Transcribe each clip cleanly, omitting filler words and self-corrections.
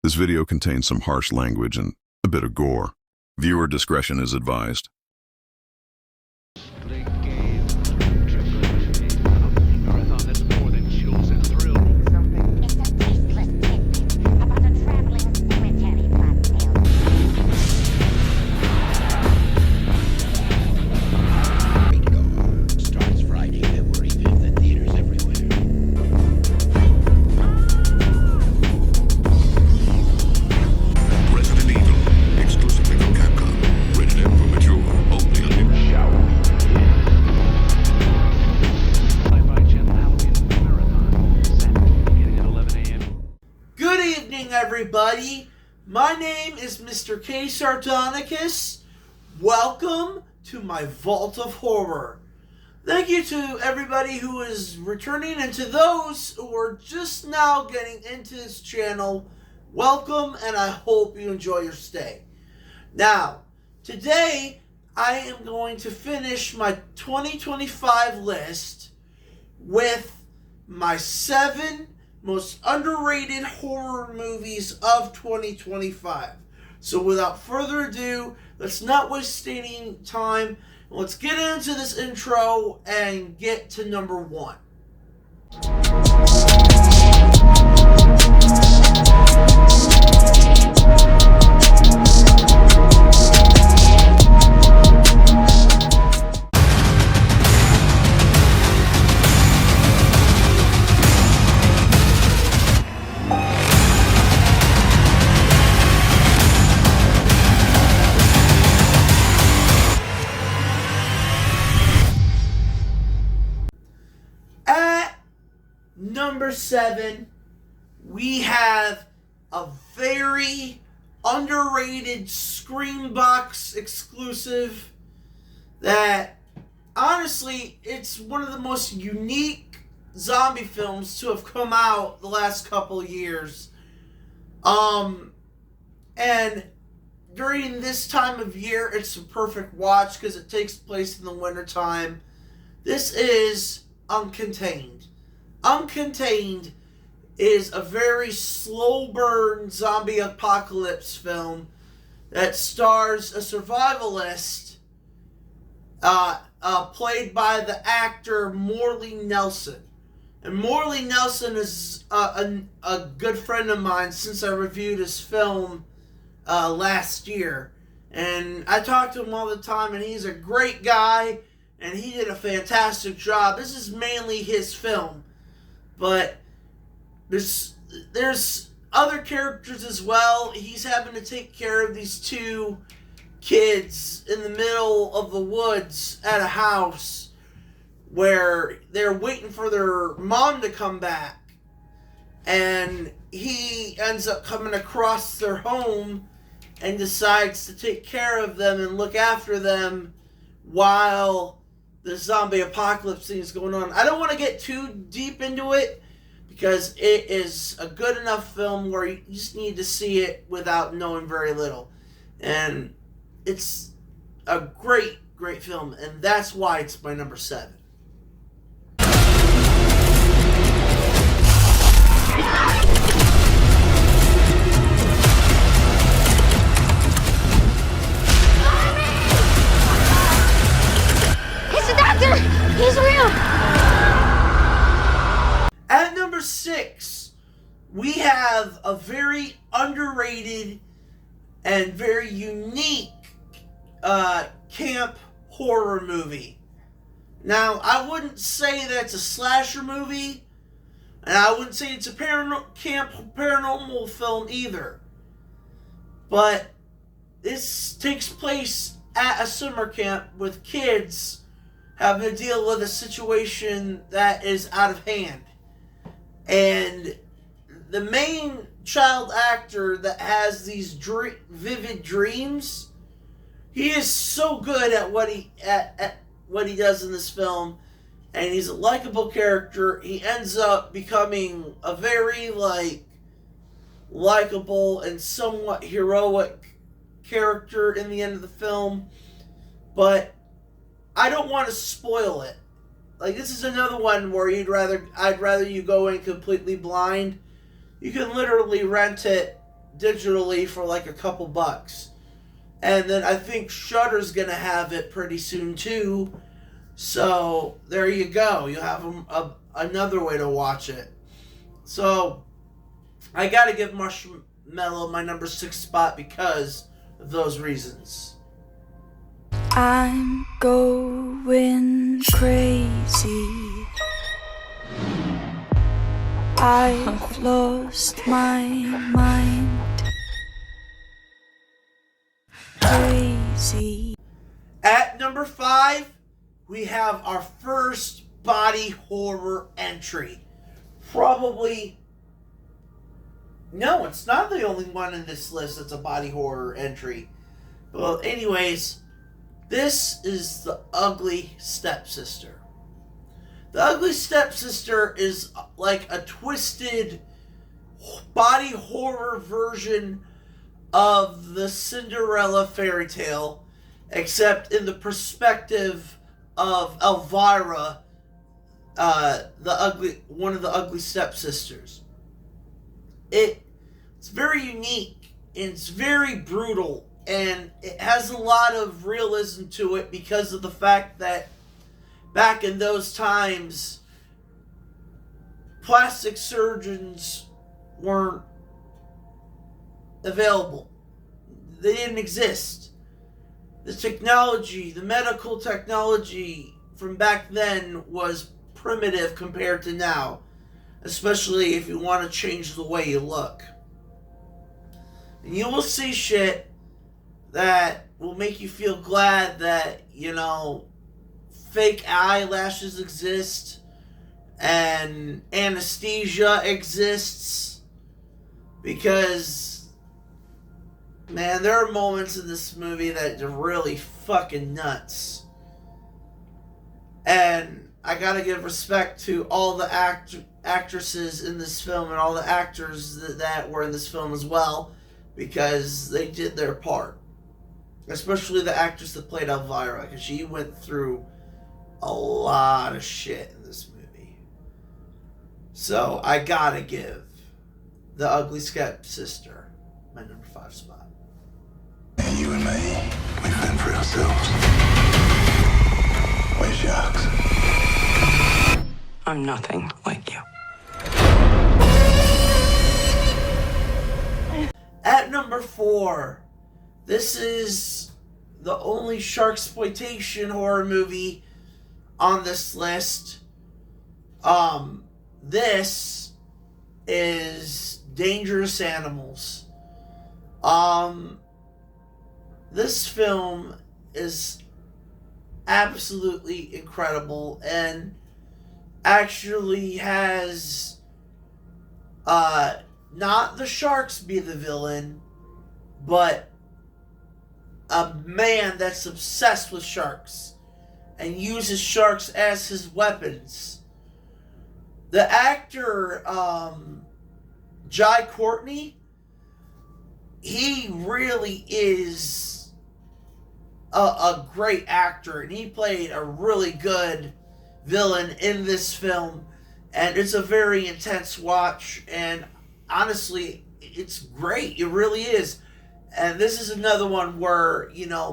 This video contains some harsh language and a bit of gore. Viewer discretion is advised. Everybody, my name is Mr. K. Sardonicus. Welcome to my Vault of Horror. Thank you to everybody who is returning, and to those who are just now getting into this channel, welcome, and I hope you enjoy your stay. Now, today I am going to finish my 2025 list with my 7 most underrated horror movies of 2025. So without further ado, let's not waste any time. Let's get into this intro and get to number 1. Number 7, we have a very underrated Screambox exclusive that, honestly, it's one of the most unique zombie films to have come out the last couple of years. And during this time of year, it's a perfect watch because it takes place in the wintertime. This is Uncontained. Uncontained is a very slow burn zombie apocalypse film that stars a survivalist played by the actor Morley Nelson. And Morley Nelson is a good friend of mine since I reviewed his film last year. And I talk to him all the time, and he's a great guy, and he did a fantastic job. This is mainly his film. But there's other characters as well. He's having to take care of these 2 kids in the middle of the woods at a house where they're waiting for their mom to come back. And he ends up coming across their home and decides to take care of them and look after them while the zombie apocalypse thing is going on. I don't want to get too deep into it because it is a good enough film where you just need to see it without knowing very little. And it's a great, great film, and that's why it's my number 7. He's real! At number 6, we have a very underrated and very unique camp horror movie. Now, I wouldn't say that it's a slasher movie, and I wouldn't say it's a camp paranormal film either. But this takes place at a summer camp with kids having to deal with a situation that is out of hand. And the main child actor that has these vivid dreams, he is so good at what he does in this film, and he's a likable character. He ends up becoming a very likable and somewhat heroic character in the end of the film, but I don't want to spoil it. This is another one where I'd rather you go in completely blind. You can literally rent it digitally for like a couple bucks. And then I think Shudder's gonna have it pretty soon too. So there you go. You have another way to watch it. So I gotta give Marshmallow my number 6 spot because of those reasons. I'm going crazy. I've lost my mind. Crazy. At number 5, we have our first body horror entry. Probably... No, it's not the only one in this list that's a body horror entry. Well, anyways, this is The Ugly Stepsister. The Ugly Stepsister is like a twisted body horror version of the Cinderella fairy tale, except in the perspective of Elvira, one of the ugly stepsisters. It's very unique, and it's very brutal, and it has a lot of realism to it because of the fact that back in those times, plastic surgeons weren't available. They didn't exist. The technology, the medical technology from back then was primitive compared to now, especially if you want to change the way you look. And you will see shit that will make you feel glad that, fake eyelashes exist and anesthesia exists, because, man, there are moments in this movie that are really fucking nuts. And I gotta give respect to all the actresses in this film and all the actors that were in this film as well, because they did their part. Especially the actress that played Elvira, because she went through a lot of shit in this movie. So I gotta give The Ugly Stepsister my number 5 spot. And you and me, we fend for ourselves. We're sharks. I'm nothing like you. At number 4, this is the only sharksploitation horror movie on this list. This is Dangerous Animals. This film is absolutely incredible and actually has not the sharks be the villain, but a man that's obsessed with sharks and uses sharks as his weapons. The actor Jai Courtney, he really is a great actor, and he played a really good villain in this film, and it's a very intense watch, and honestly, it's great. It really is. And this is another one where,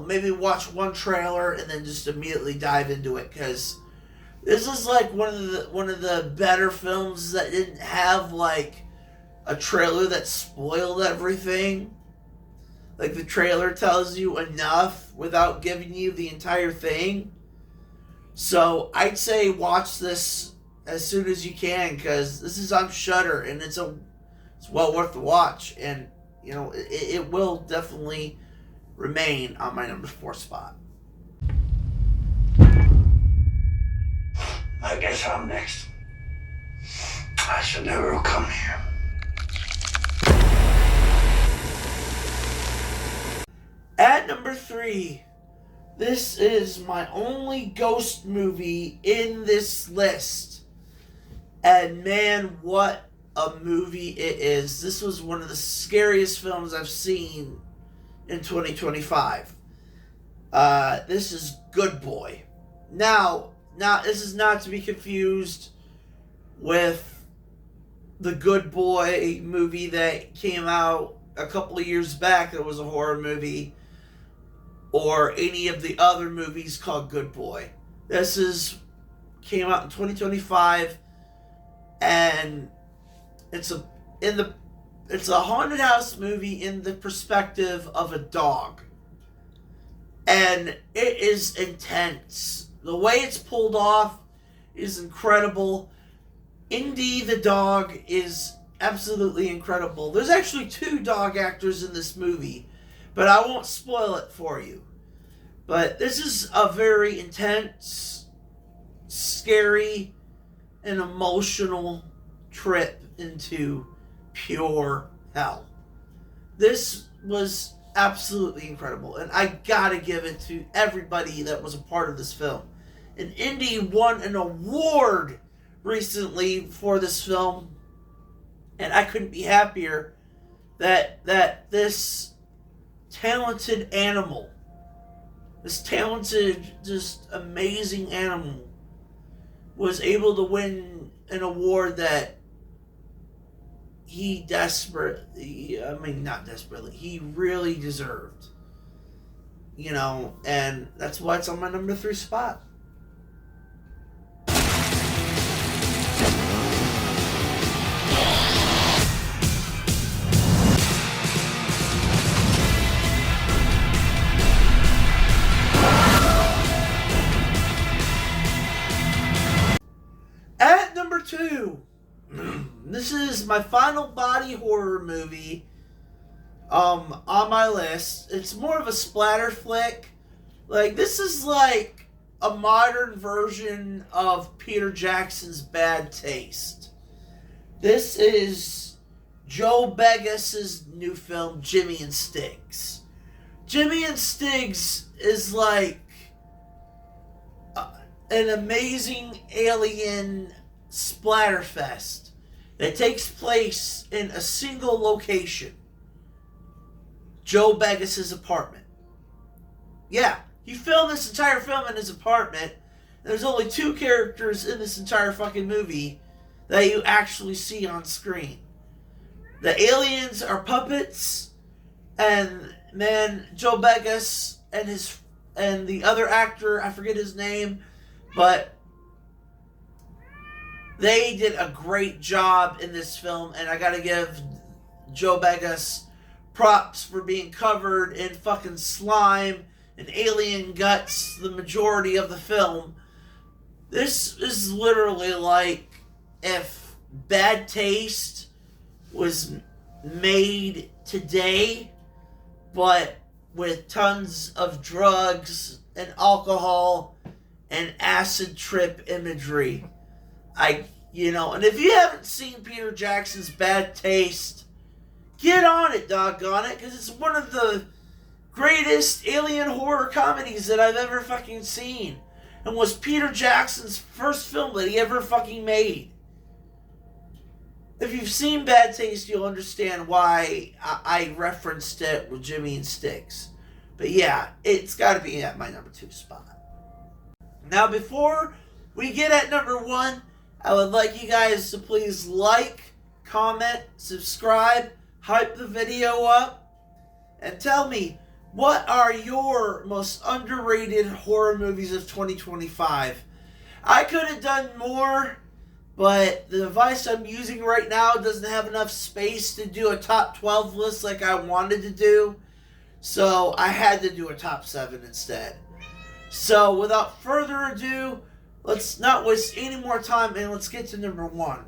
maybe watch one trailer and then just immediately dive into it, because this is like one of the better films that didn't have like a trailer that spoiled everything. Like, the trailer tells you enough without giving you the entire thing. So I'd say watch this as soon as you can, because this is on Shudder, and it's well worth the watch, and it will definitely remain on my number 4 spot. I guess I'm next. I should never have come here. At number 3, this is my only ghost movie in this list. And man, what a movie it is. This was one of the scariest films I've seen in 2025. This is Good Boy. Now, this is not to be confused with the Good Boy movie that came out a couple of years back that was a horror movie, or any of the other movies called Good Boy. Came out in 2025, and it's a haunted house movie in the perspective of a dog. And it is intense. The way it's pulled off is incredible. Indy the dog is absolutely incredible. There's actually 2 dog actors in this movie, but I won't spoil it for you. But this is a very intense, scary, and emotional trip into pure hell. This was absolutely incredible, and I gotta give it to everybody that was a part of this film. And Indy won an award recently for this film, and I couldn't be happier that this talented animal, this talented, just amazing animal, was able to win an award that he really deserved. You know, and that's why it's on my number 3 spot. At number 2, this is my final body horror movie on my list. It's more of a splatter flick. Like, this is like a modern version of Peter Jackson's Bad Taste. This is Joe Beggis's new film, Jimmy and Stiggs. Jimmy and Stiggs is like an amazing alien splatterfest that takes place in a single location. Joe Beggis's apartment. Yeah, he filmed this entire film in his apartment. There's only 2 characters in this entire fucking movie that you actually see on screen. The aliens are puppets, and man, Joe Beggis and the other actor, I forget his name, but they did a great job in this film, and I gotta give Joe Beggis props for being covered in fucking slime and alien guts the majority of the film. This is literally like if Bad Taste was made today, but with tons of drugs and alcohol and acid trip imagery. And if you haven't seen Peter Jackson's Bad Taste, get on it, doggone it, because it's one of the greatest alien horror comedies that I've ever fucking seen, and was Peter Jackson's first film that he ever fucking made. If you've seen Bad Taste, you'll understand why I referenced it with Jimmy and Stiggs. But yeah, it's got to be at my number 2 spot. Now, before we get at number 1, I would like you guys to please like, comment, subscribe, hype the video up, and tell me, what are your most underrated horror movies of 2025? I could have done more, but the device I'm using right now doesn't have enough space to do a top 12 list like I wanted to do, so I had to do a top 7 instead. So without further ado, let's not waste any more time and let's get to number 1.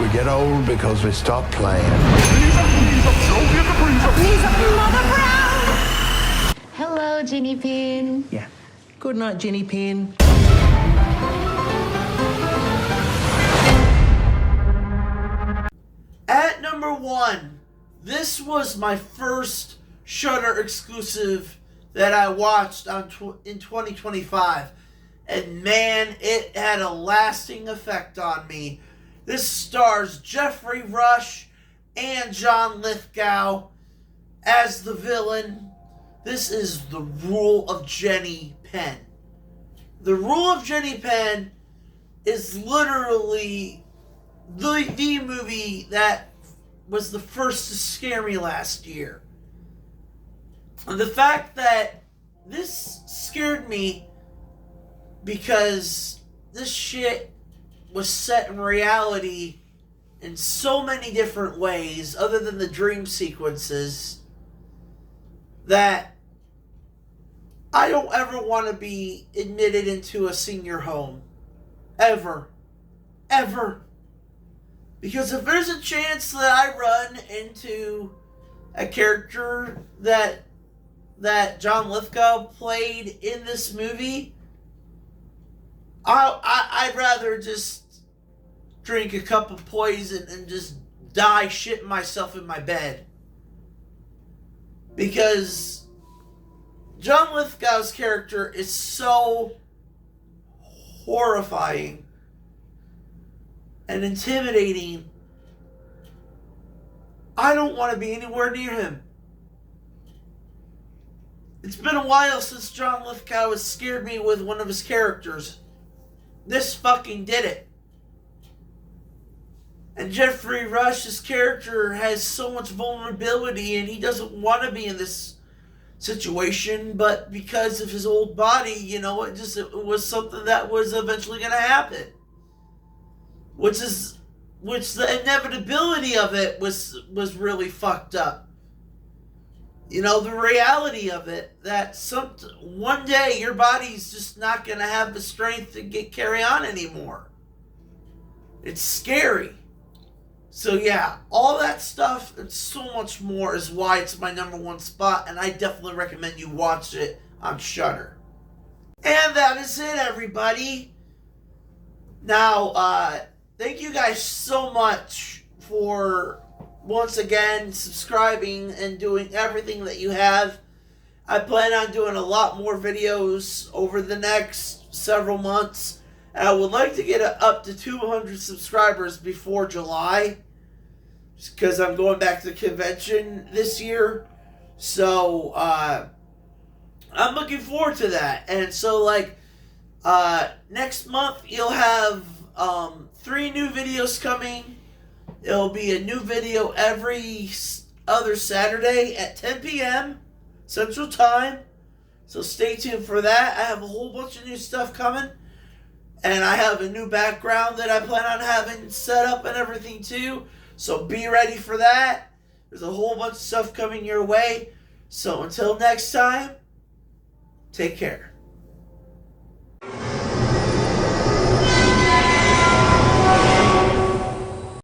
We get old because we stop playing. Hello, Jenny Pin. Yeah. Good night, Jenny Pin. At number 1, this was my first Shudder exclusive that I watched in 2025. And man, it had a lasting effect on me. This stars Jeffrey Rush and John Lithgow as the villain. This is The Rule of Jenny Penn. The Rule of Jenny Penn is literally the movie that was the first to scare me last year. And the fact that this scared me because this shit was set in reality in so many different ways, other than the dream sequences, that I don't ever want to be admitted into a senior home. Ever. Ever. Because if there's a chance that I run into a character that John Lithgow played in this movie, I'd rather just drink a cup of poison and just die shitting myself in my bed. Because John Lithgow's character is so horrifying and intimidating. I don't want to be anywhere near him. It's been a while since John Lithgow has scared me with one of his characters. This fucking did it. And Jeffrey Rush's character has so much vulnerability, and he doesn't want to be in this situation, but because of his old body, you know, it was something that was eventually going to happen. Which the inevitability of it was really fucked up. You know, the reality of it, that one day your body's just not going to have the strength to carry on anymore. It's scary. So yeah, all that stuff and so much more is why it's my number one spot, and I definitely recommend you watch it on Shudder. And that is it, everybody. Now, thank you guys so much for once again subscribing and doing everything that you have. I plan on doing a lot more videos over the next several months, and I would like to get up to 200 subscribers before July, because I'm going back to the convention this year. So I'm looking forward to that. And so next month you'll have 3 new videos coming. It'll be a new video every other Saturday at 10 p.m. Central Time. So stay tuned for that. I have a whole bunch of new stuff coming. And I have a new background that I plan on having set up and everything too. So be ready for that. There's a whole bunch of stuff coming your way. So until next time, take care.